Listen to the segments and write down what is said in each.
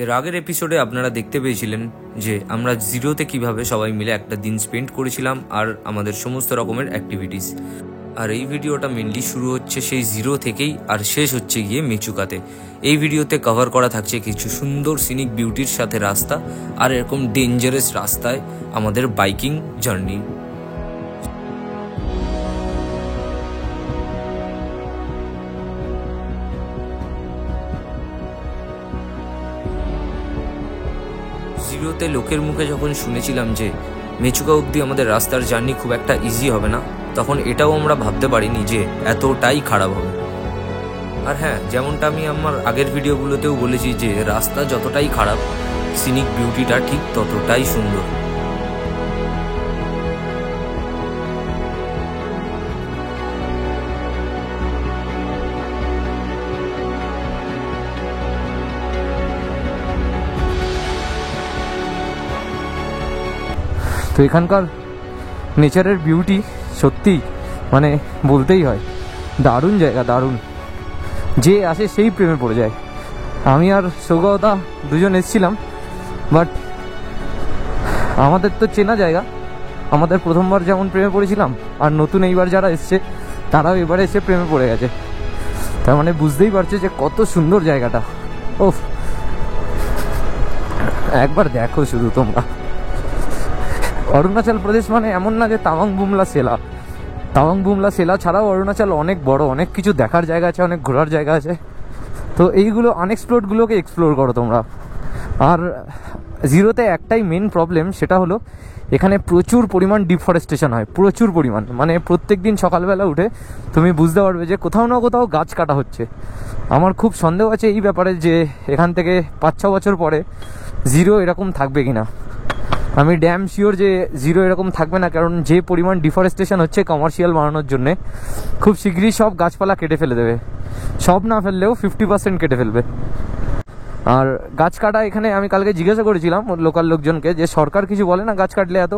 এর আগের এপিসোডে আপনারা দেখতে পেয়েছিলেন যে আমরা জিরোতে কিভাবে সবাই মিলে একটা দিন স্পেন্ড করেছিলাম আর আমাদের সমস্ত রকমের অ্যাক্টিভিটিস। আর এই ভিডিওটা মেনলি শুরু হচ্ছে সেই জিরো থেকেই আর শেষ হচ্ছে গিয়ে মেচুকাতে। এই ভিডিওতে কভার করা থাকছে কিছু সুন্দর সিনিক বিউটির সাথে রাস্তা আর এরকম ডেঞ্জারাস রাস্তায় আমাদের বাইকিং জার্নি। জিরোতে লোকের মুখে যখন শুনেছিলাম যে মেচুকা অবধি আমাদের রাস্তার জার্নি খুব একটা ইজি হবে না, তখন এটাও আমরা ভাবতে পারিনি যে এতটাই খারাপ হবে। আর হ্যাঁ, যেমনটা আমি আমার আগের ভিডিওগুলোতেও বলেছি যে রাস্তা যতটাই খারাপ, সিনিক বিউটিটা ঠিক ততটাই সুন্দর। তো এখানকার নেচারের বিউটি সত্যি মানে বলতেই হয়, দারুণ জায়গা, দারুণ। যে আসে সেই প্রেমে পড়ে যায়। আমি আর সৌগতা দুজন এসেছিলাম, বাট আমাদের তো চেনা জায়গা, আমাদের প্রথমবার যেমন প্রেমে পড়েছিলাম আর নতুন এইবার যারা এসছে তারাও এবারে এসে প্রেমে পড়ে গেছে। তার মানে বুঝতেই পারছে যে কত সুন্দর জায়গাটা। ওহ, একবার দেখো শুধু তোমরা। অরুণাচল প্রদেশ মানে এমন না যে তাওয়াং বুমলা সেলা। তাওয়াং বুমলা সেলা ছাড়াও অরুণাচল অনেক বড়, অনেক কিছু দেখার জায়গা আছে, অনেক ঘোরার জায়গা আছে। তো এইগুলো আনএক্সপ্লোরডগুলোকে এক্সপ্লোর করো তোমরা। আর জিরোতে একটাই মেন প্রবলেম, সেটা হলো এখানে প্রচুর পরিমাণ ডিফরেস্টেশন হয়, প্রচুর পরিমাণ। মানে প্রত্যেক দিন সকালবেলা উঠে তুমি বুঝতে পারবে যে কোথাও না কোথাও গাছ কাটা হচ্ছে। আমার খুব সন্দেহ আছে এই ব্যাপারে যে এখান থেকে 5-6 বছর পরে জিরো এরকম থাকবে কিনা। আমি ড্যাম শিওর যে জিরো এরকম থাকবে না, কারণ যে পরিমাণ ডিফরেস্টেশন হচ্ছে কমার্শিয়াল বানানোর জন্যে, খুব শীঘ্রই সব গাছপালা কেটে ফেলে দেবে। সব না ফেললেও 50% কেটে ফেলবে। আর গাছ কাটা এখানে আমি কালকে জিজ্ঞাসা করেছিলাম লোকাল লোকজনকে যে সরকার কিছু বলে না গাছ কাটলে এত?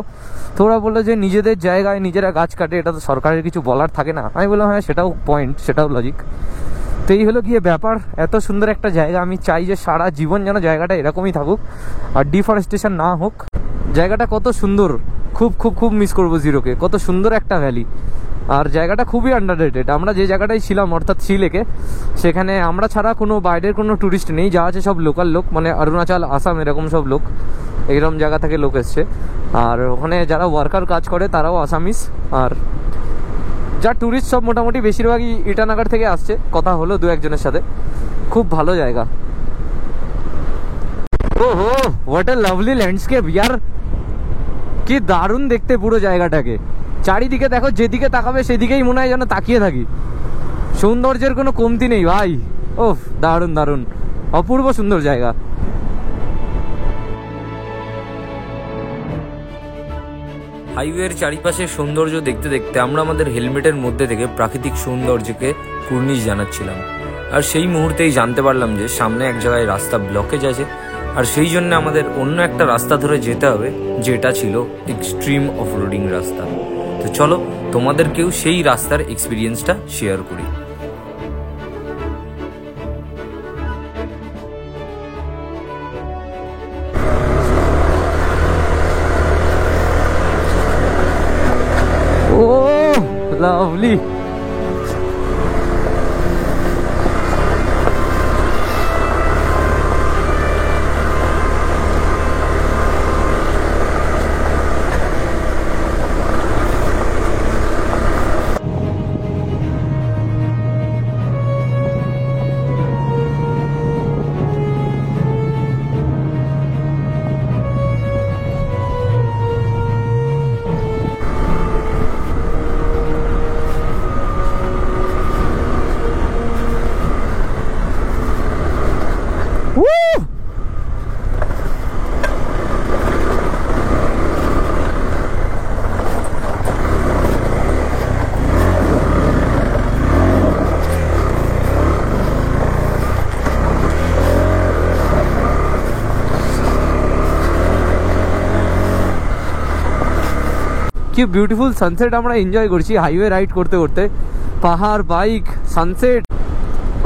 তো ওরা বললো যে নিজেদের জায়গায় নিজেরা গাছ কাটে, এটা তো সরকারের কিছু বলার থাকে না। আমি বললাম হ্যাঁ, সেটাও পয়েন্ট, সেটাও লজিক। তো এই হলো গিয়ে ব্যাপার। এত সুন্দর একটা জায়গা, আমি চাই যে সারা জীবন যেন জায়গাটা এরকমই থাকুক আর ডিফরেস্টেশন না হোক। জায়গাটা কত সুন্দর, খুব খুব খুব মিস করবো জিরোকে। কত সুন্দর একটা ভ্যালি, আর জায়গাটা খুবই আন্ডাররেটেড। আমরা যে জায়গাটায় ছিলাম অর্থাৎ সিলেকে, সেখানে আমরা ছাড়া কোনো বাইরের কোনো ট্যুরিস্ট নেই, যা আছে সব লোকাল লোক, মানে অরুণাচল, আসাম এরকম সব লোক, এইরকম জায়গা থেকে লোক এসছে। আর ওখানে যারা ওয়ার্কার কাজ করে তারাও আসামিস, আর যা ট্যুরিস্ট সব মোটামুটি বেশিরভাগই ইটানগর থেকে আসছে। কথা হলো 2-1 জনের সাথে। খুব ভালো জায়গা। ওহো, হোয়াট এ লাভলি ল্যান্ডস্কেপ ইয়ার, কি দারুণ দেখতে পুরো জায়গাটাকে। চারিদিকে দেখো, যেদিকে তাকাবে সেদিকেই মনে হয় যেন তাকিয়ে থাকি। সৌন্দর্যের কোনো কমতি নেই ভাই। ওহ, দারুণ দারুণ, অপূর্ব সুন্দর জায়গা। হাইওয়ের চারিপাশে সৌন্দর্য দেখতে দেখতে আমরা আমাদের হেলমেটের মধ্যে থেকে প্রাকৃতিক সৌন্দর্যকে কুর্নিশ জানাচ্ছিলাম। আর সেই মুহূর্তেই জানতে পারলাম যে সামনে এক জায়গায় রাস্তা ব্লকেজ আছে, আর সেই জন্য আমাদের অন্য একটা রাস্তা ধরে যেতে হবে, যেটা ছিল এক্সট্রিম অফরোডিং রাস্তা। তো চলো তোমাদেরকেও সেই রাস্তার এক্সপিরিয়েন্সটা শেয়ার করি। ও লাভলি। কি বিউটিফুল সানসেট আমরা এনজয় করছি হাইওয়ে রাইড করতে করতে। পাহাড়, বাইক, সানসেট,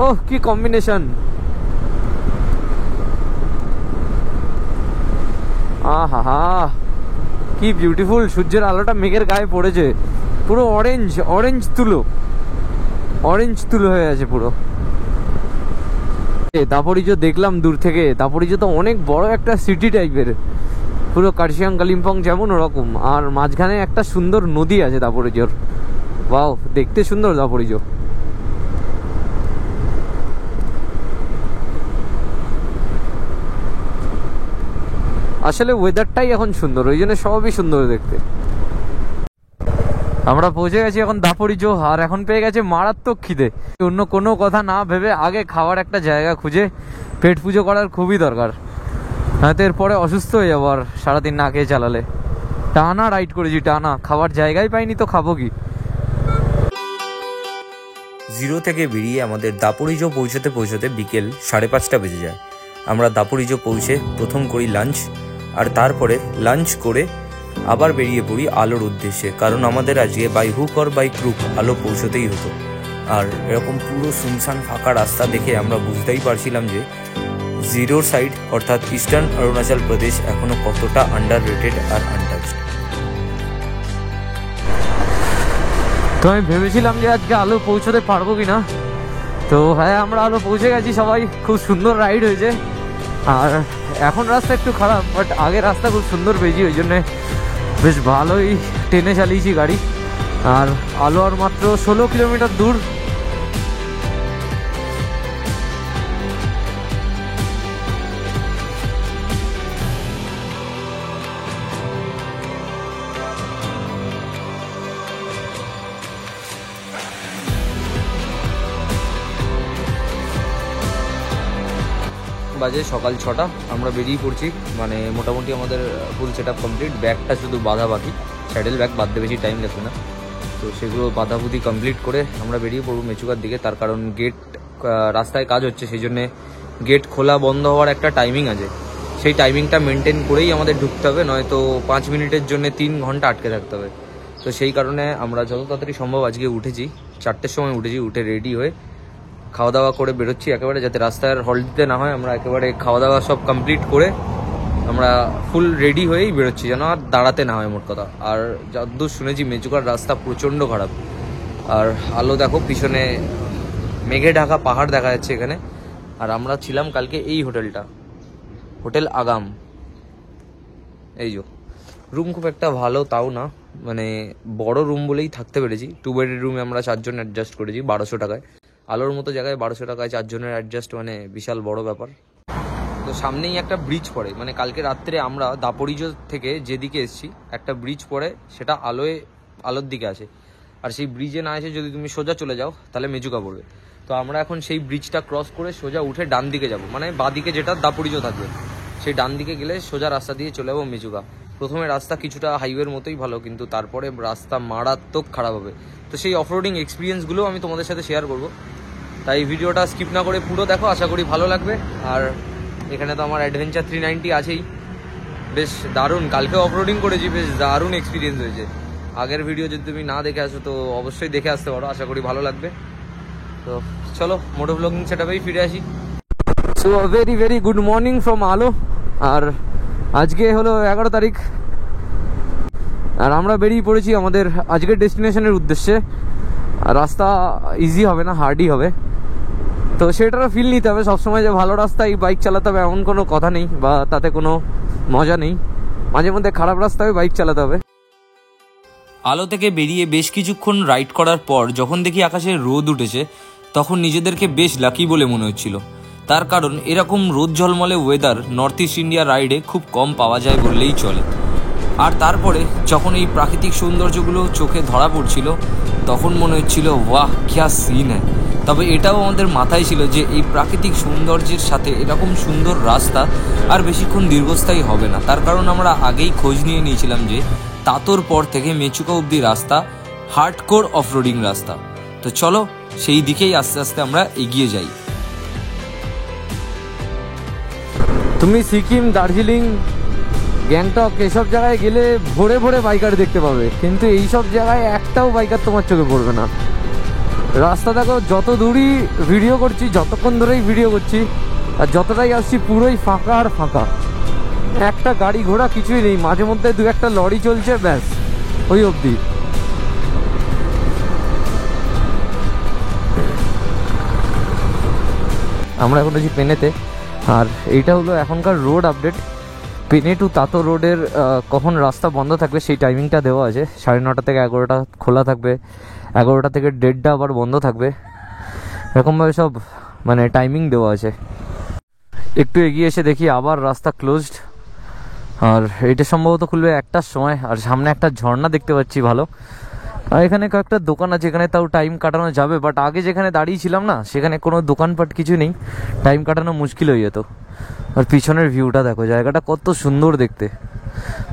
ওহ কি কম্বিনেশন। হা, কি বিউটিফুল! সূর্যের আলোটা মেঘের গায়ে পড়েছে, পুরো অরেঞ্জ অরেঞ্জ তুলো, অরেঞ্জ তুলো হয়ে আছে পুরো। দাপরিজো দেখলাম দূর থেকে। দাপরিজো তো অনেক বড় একটা সিটি টাইপের, পুরো কার্শিয়াং কালিম্পং যেমন ওরকম, আর মাঝখানে একটা সুন্দর নদী আছে দাপরিজোর। ওয়াও, দেখতে সুন্দর দাপরিজো। আসলে ওয়েদারটাই এখন সুন্দর, ওই জন্য সবই সুন্দর দেখতে। আমরা পৌঁছে গেছি এখন দাপরিজো, আর এখন পেয়ে গেছে মারাত্মক খিদে। অন্য কোনো কথা না ভেবে আগে খাওয়ার একটা জায়গা খুঁজে পেট পুজো করার খুবই দরকার, হ্যাঁ। তো এরপরে অসুস্থ হয়ে যাবো আর সারাদিন না খেয়ে চালালে। টানা রাইড করেছি, টানা, খাবার জায়গায় পাইনি তো খাবো কি। জিরো থেকে বেরিয়ে আমাদের দাপরিজো পৌঁছতে পৌঁছতে বিকেল 5:30 বেজে যায়। আমরা দাপরিজো পৌঁছে প্রথম করি লাঞ্চ, আর তারপরে লাঞ্চ করে আবার বেরিয়ে পড়ি আলোর উদ্দেশ্যে, কারণ আমাদের আজকে by hook or by crook আলো পৌঁছতেই হতো। আর এরকম পুরো শুনশান ফাঁকা রাস্তা দেখে আমরা বুঝতেই পারছিলাম যে জিরোর সাইড অর্থাৎ ইস্টার্ন অরুণাচল প্রদেশ এখনো কতটা আন্ডার রেটেড আর আনটাচড। তো আমি ভেবেছিলাম যে আজকে আলো পৌঁছতে পারবো কিনা, তো হ্যাঁ আমরা আলো পৌঁছে গেছি সবাই। খুব সুন্দর রাইড হয়েছে, আর এখন রাস্তা একটু খারাপ, বাট আগের রাস্তা খুব সুন্দর পেয়েছি, ওই জন্যে বেশ ভালোই টেনে চালিয়েছি গাড়ি। আর আলো আর মাত্র 16 কিলোমিটার দূর। বাজে সকাল 6টা, আমরা বেরিয়ে পড়ছি। মানে মোটামুটি আমাদের ফুল সেট আপ কমপ্লিট, ব্যাগটা শুধু বাঁধা বাকি, স্যাডেল ব্যাগ বাঁধতে বেশি টাইম লাগবে না। তো সেগুলো বাঁধাবুধি কমপ্লিট করে আমরা বেরিয়ে পড়বো মেচুকার দিকে। তার কারণ গেট, রাস্তায় কাজ হচ্ছে, সেই জন্যে গেট খোলা বন্ধ হওয়ার একটা টাইমিং আছে, সেই টাইমিংটা মেনটেন করেই আমাদের ঢুকতে হবে, নয়তো 5 মিনিটের জন্য 3 ঘন্টা আটকে থাকতে হবে। তো সেই কারণে আমরা যত তাড়াতাড়ি সম্ভব আজকে উঠেছি, 4টের সময় উঠেছি, উঠে রেডি হয়ে খাওয়া দাওয়া করে বেরোচ্ছি একেবারে, যাতে রাস্তায় হল্ট দিতে না হয়। আমরা একেবারে খাওয়া দাওয়া সব কমপ্লিট করে আমরা ফুল রেডি হয়েই বেরোচ্ছি, যেন আর দাঁড়াতে না হয় মোট কথা। আর যতদূর শুনেছি মেচুকার রাস্তা প্রচণ্ড খারাপ। আর আলো দেখো, পিছনে মেঘে ঢাকা পাহাড় দেখা যাচ্ছে এখানে। আর আমরা ছিলাম কালকে এই হোটেলটা, হোটেল আগাম। এই যে রুম খুব একটা ভালো তাও না, মানে বড় রুম বলেই থাকতে পেরেছি। 2 বেডের রুমে আমরা 4 জন অ্যাডজাস্ট করেছি 1200 টাকায়। আলোর মতো জায়গায় 1200 টাকায় 4 জনের অ্যাডজাস্ট, মানে বিশাল বড় ব্যাপার। তো সামনেই একটা ব্রিজ পড়ে, মানে কালকে রাত্রে আমরা দাপরিজো থেকে যেদিকে এসেছি একটা ব্রিজ পড়ে, সেটা আলোর দিকে আছে। আর সেই ব্রিজে না এসে যদি তুমি সোজা চলে যাও তাহলে মেচুকা পড়বে। তো আমরা এখন সেই ব্রিজটা ক্রস করে সোজা উঠে ডান দিকে যাব, মানে বাঁদিকে যেটা দাপরিজো থাকবে, সেই ডান দিকে গেলে সোজা রাস্তা দিয়ে চলে যাবো মেচুকা। প্রথমে রাস্তা কিছুটা হাইওয়ের মতোই ভালো, কিন্তু তারপরে রাস্তা মারাত্মক খারাপ হবে। তো সেই অফরোডিং এক্সপিরিয়েন্সগুলো আমি তোমাদের সাথে শেয়ার করবো, তাই ভিডিওটা স্কিপ না করে পুরো দেখো, আশা করি ভালো লাগবে। আর এখানে তো আমার অ্যাডভেঞ্চার 390 আছেই, বেশ দারুণ। কালকে অফরোডিং করেছি, বেশ দারুণ এক্সপিরিয়েন্স হয়েছে। আগের ভিডিও যদি তুমি না দেখে আসো তো অবশ্যই দেখে আসতে পারো, আশা করি ভালো লাগবে। তো চলো মোটো ব্লগিং সেটআপেই ফিরে আসি। So very very good morning from আলো। আর আজকে হলো 11 তারিখ, আর আমরা বেরিয়ে পড়েছি আমাদের আজকের ডেস্টিনেশনের উদ্দেশ্যে। রাস্তা ইজি হবে না, হার্ডই হবে, তো সেটারও ফিল নিতে হবে। সবসময় যে ভালো রাস্তায় বাইক চালাতে হবে এমন কোনো কথা নেই, বা তাতে কোনো মজা নেই। মাঝে মধ্যে খারাপ রাস্তায় বাইক চালাতে হবে। আলো থেকে বেরিয়ে বেশ কিছুক্ষণ রাইড করার পর যখন দেখি আকাশে রোদ উঠেছে, তখন নিজেদেরকে বেশ লাকি বলে মনে হচ্ছিল। তার কারণ এরকম রোদ ঝলমলে ওয়েদার নর্থ ইস্ট ইন্ডিয়া রাইডে খুব কম পাওয়া যায় বললেই চলে। আর তারপরে যখন এই প্রাকৃতিক সৌন্দর্যগুলো চোখে ধরা পড়ছিল, তখন মনে হচ্ছিল ওয়াহ ক্যা সিন হ্যায়। তবে এটাও আমাদের মাথায় ছিল যে এই প্রাকৃতিক সৌন্দর্যের সাথে এরকম সুন্দর রাস্তা আর বেশিক্ষণ দীর্ঘস্থায়ী হবে না। তার কারণ আমরা আগেই খোঁজ নিয়ে নিয়েছিলাম যে তাতোর পর থেকে মেচুকা অবধি রাস্তা হার্ডকোর অফরোডিং রাস্তা। তো চলো সেই দিকেই আস্তে আস্তে আমরা এগিয়ে যাই। তুমি সিকিম, দার্জিলিং, গ্যাংটক এসব জায়গায় গেলে ভোরে ভোরে বাইকার দেখতে পাবে, কিন্তু এইসব জায়গায় একটাও বাইকার তোমার চোখে পড়বে না। রাস্তা দেখো, যত দূরই ভিডিও করছি, যতক্ষণ ধরেই ভিডিও করছি আর যতটাই আসছি পুরোই ফাঁকা আর ফাঁকা। একটা গাড়ি ঘোড়া কিছুই নেই, মাঝে মধ্যে দু একটা লরি চলছে, ব্যাস ওই অবধি। আমরা এখন আছি পেনেতে, আর এইটা হলো এখনকার রোড আপডেট। পেনে টু তাতো রোডের কখন রাস্তা বন্ধ থাকবে সেই টাইমিংটা দেওয়া আছে। 9:30 থেকে 11টা খোলা থাকবে, 11টা থেকে 1:30 আবার বন্ধ থাকবে, এরকমভাবে সব মানে টাইমিং দেওয়া আছে। একটু এগিয়ে এসে দেখি আবার রাস্তা ক্লোজড, আর এইটা সম্ভবত খুলবে 1টার সময়। আর সামনে একটা ঝর্ণা দেখতে পাচ্ছি ভালো, আর এখানে কয়েকটা দোকান আছে, এখানে তাও টাইম কাটানো যাবে। বাট আগে যেখানে দাঁড়িয়েছিলাম না, সেখানে কোনো দোকানপাট কিছু নেই, টাইম কাটানো মুশকিল হয়ে যেত। আর পিছনের ভিউটা দেখো, জায়গাটা কত সুন্দর দেখতে।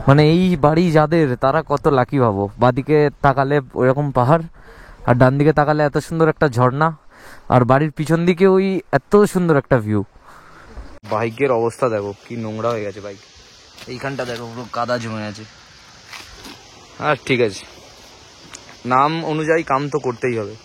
মানে এই বাড়ি যাদের, তারা কত লাকি ভাবো। বাদিকে তাকালে ওইরকম পাহাড়, আর ডান দিকে তাকালে এত সুন্দর একটা ঝর্ণা, আর বাড়ির পিছন দিকে ওই এত সুন্দর একটা ভিউ। বাইকের অবস্থা দেখো কি নোংরা হয়ে গেছে বাইক, এইখানটা দেখো পুরো কাদা জমে আছে। আর ঠিক আছে, নাম অনুযায়ী কাম তো করতেই হবে।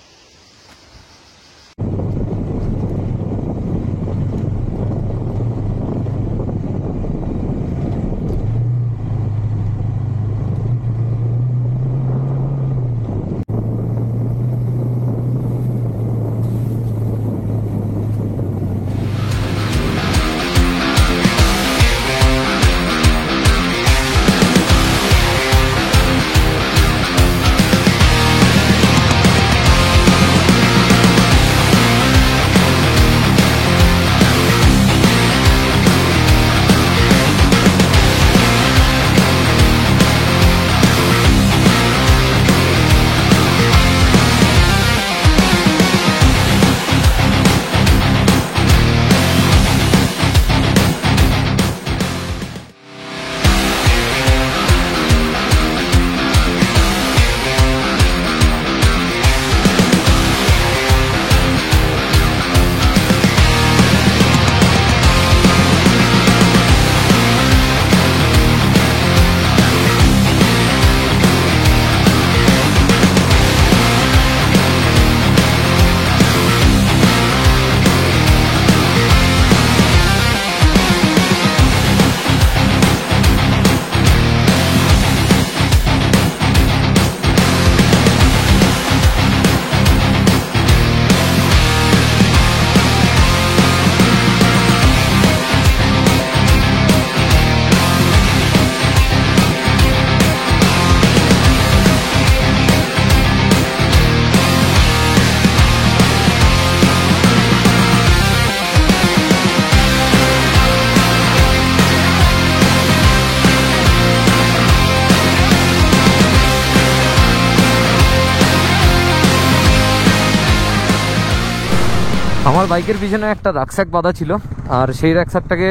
আমার বাইকের পিছনে একটা রাকস্যাক বাঁধা ছিল, আর সেই রাকস্যাকটাকে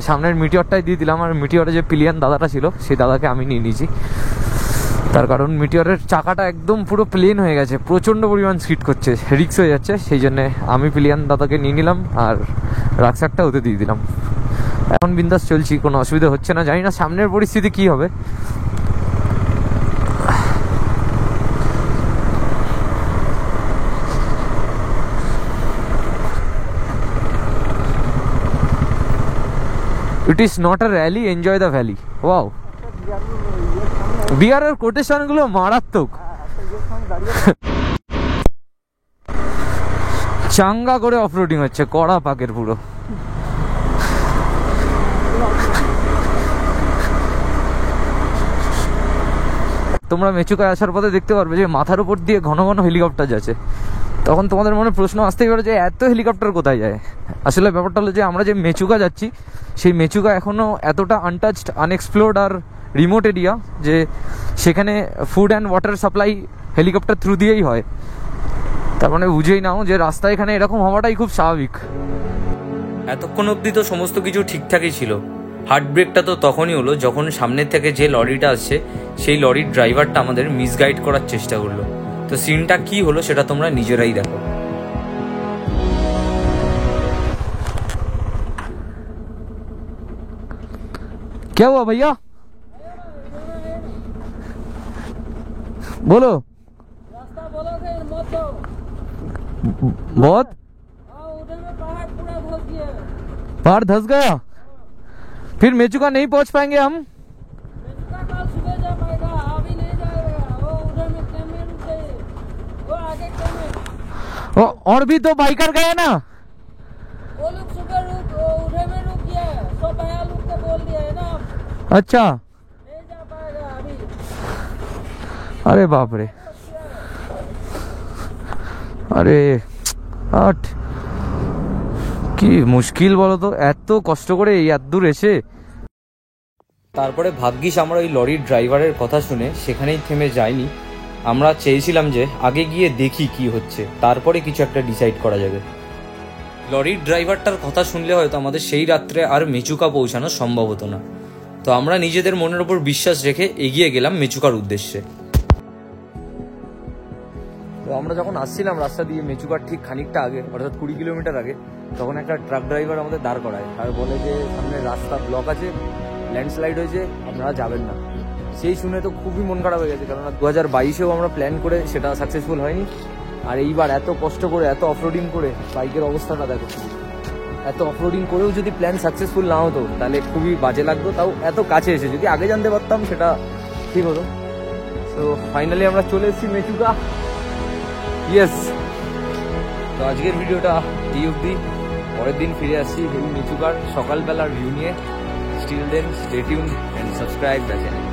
সামনের মিটিওরটাই দিয়ে দিলাম। আর মিটিওরে যে পিলিয়ান দাদাটা ছিল, সেই দাদাকে আমি নিয়ে নিয়েছি। তার কারণ মিটিওরের চাকাটা একদম পুরো প্লেন হয়ে গেছে, প্রচণ্ড পরিমাণ স্কিড করছে, রিক্স হয়ে যাচ্ছে। সেই জন্যে আমি পিলিয়ান দাদাকে নিয়ে নিলাম, আর রাকস্যাকটা ওতে দিয়ে দিলাম। এখন বিন্দাস চলছি, কোনো অসুবিধা হচ্ছে না। জানি না সামনের পরিস্থিতি কী হবে। It is not a rally, enjoy the valley. Wow. Bihar এর কোটেশন গুলো মারাত্মক। চাঙ্গা করে অফরোডিং হচ্ছে, কড়া পাকের পুরো। তোমরা মেচুকায় আসার পথে দেখতে পারবে যে মাথার উপর দিয়ে ঘন ঘন হেলিকপ্টার যাচ্ছে। তখন তোমাদের মনে প্রশ্ন আসতেই পারে যে এত হেলিকপ্টার কোথায় যায়। আসলে ব্যাপারটা হলো যে আমরা যে মেচুকা যাচ্ছি, সেই মেচুকা এখনও এতটা আনটাচড, আনএক্সপ্লোর্ড আর রিমোট এরিয়া যে সেখানে food and water supply helicopter through দিয়েই হয়। তার মানে বুঝেই নাও যে রাস্তা এখানে এরকম হওয়াটাই খুব স্বাভাবিক। এতক্ষণ অবধি তো সমস্ত কিছু ঠিকঠাকই ছিল। হার্ট ব্রেকটা তো তখনই হলো যখন সামনের থেকে যে লরিটা আসছে, সেই লরির ড্রাইভারটা আমাদের মিসগাইড করার চেষ্টা করলো। তো সিনটা কি হলো সেটা তোমরা নিজেরাই দেখো। क्या हुआ भैया? बोलो। रास्ता बोलोगे मत दो। बहुत उधर में पहाड़ पूरा धस गया। पहाड़ धस गया, फिर मेचुका नहीं पहुंच पाएंगे हम। मेचुका कल सुबह जा पाएगा, अभी नहीं जाएगा। वो उधर में कैंप में रुक गए, वो आगे कैंप में। और भी तो बाइकर गए ना। वो लोग सुबह उधर में रुक गया है, तो भैया लोग को बोल दिया है ना, अच्छा, नहीं जा पाएगा अभी। अरे बाप रे, আরে আট কি মুশকিল বলো তো, এত কষ্ট করে এই এত দূর এসে। তারপরে ভাগ্যিস আমরা ওই লরির ড্রাইভারের কথা শুনে সেখানেই থেমে যাইনি। আমরা চেয়েছিলাম যে আগে গিয়ে দেখি কি হচ্ছে, তারপরে কিছু একটা ডিসাইড করা যাবে। লরির ড্রাইভারটার কথা শুনলে হয়তো আমাদের সেই রাত্রে আর মেচুকা পৌঁছানো সম্ভব হতো না। তো আমরা নিজেদের মনের ওপর বিশ্বাস রেখে এগিয়ে গেলাম মেচুকার উদ্দেশ্যে। তো আমরা যখন আসছিলাম রাস্তা দিয়ে মেচুকার ঠিক খানিকটা আগে, অর্থাৎ 20 কিলোমিটার আগে, তখন একটা ট্রাক ড্রাইভার আমাদের দাঁড় করায় আর বলে যে সামনে রাস্তা ব্লক আছে, ল্যান্ডস্লাইড হয়েছে, আপনারা যাবেন না। সেই শুনে তো খুবই মন খারাপ হয়ে গেছে, কারণ 2022-এও আমরা প্ল্যান করে সেটা সাকসেসফুল হয়নি। আর এইবার এত কষ্ট করে এত অফরোডিং করে, বাইকের অবস্থাটা দেখো, এত অফরোডিং করেও যদি প্ল্যান সাকসেসফুল না হতো তাহলে খুবই বাজে লাগতো। তাও এত কাছে এসে যদি আগে জানতে পারতাম সেটা ঠিক হতো। তো ফাইনালি আমরা চলে এসেছি মেচুকা। ইয়েস, তো আজকের ভিডিওটা এই অবধি। পরের দিন ফিরে আসছি এই মেচুকার সকালবেলার ভিউ নিয়ে। Still then stay tuned and subscribe the channel.